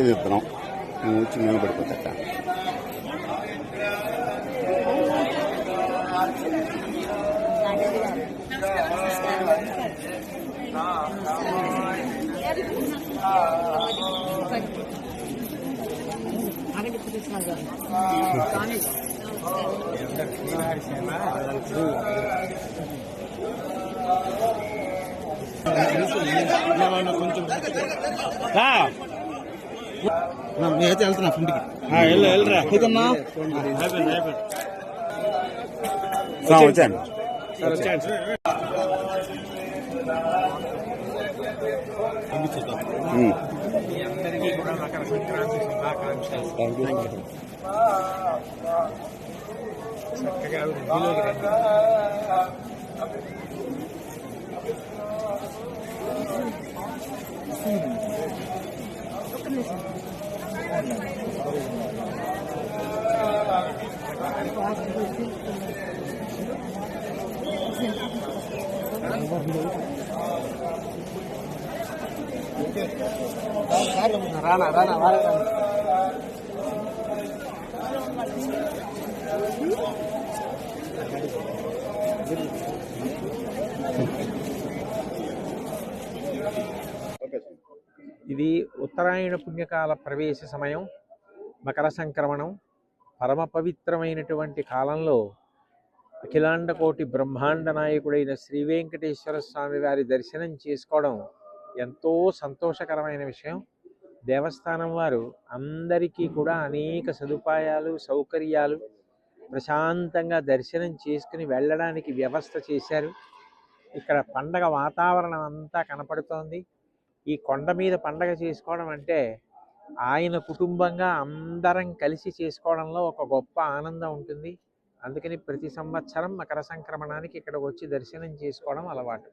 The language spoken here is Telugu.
చేదిద్దాం నువ్వు వచ్చి మేము పడిపోతాట నేనైతే వెళ్తున్నా ఫ్రెండ్కి వెళ్ళరా వచ్చాను అందరికీ కూడా మకర సంక్రాంతి శుభాకాంక్షలు. చక్కగా వృద్ధిలోకి రండి. రానా ఇది ఉత్తరాయణ పుణ్యకాల ప్రవేశ సమయం. మకర సంక్రమణం పరమ పవిత్రమైనటువంటి కాలంలో అఖిలాండ కోటి బ్రహ్మాండ నాయకుడైన శ్రీ వెంకటేశ్వర స్వామి వారి దర్శనం చేసుకోవడం ఎంతో సంతోషకరమైన విషయం. దేవస్థానం వారు అందరికీ కూడా అనేక సదుపాయాలు సౌకర్యాలు ప్రశాంతంగా దర్శనం చేసుకుని వెళ్ళడానికి వ్యవస్థ చేశారు. ఇక్కడ పండగ వాతావరణం అంతా కనపడుతోంది. ఈ కొండ మీద పండగ చేసుకోవడం అంటే ఆయన కుటుంబంగా అందరం కలిసి చేసుకోవడంలో ఒక గొప్ప ఆనందం ఉంటుంది. అందుకని ప్రతి సంవత్సరం మకర సంక్రమణానికి ఇక్కడికి వచ్చి దర్శనం చేసుకోవడం అలవాటు.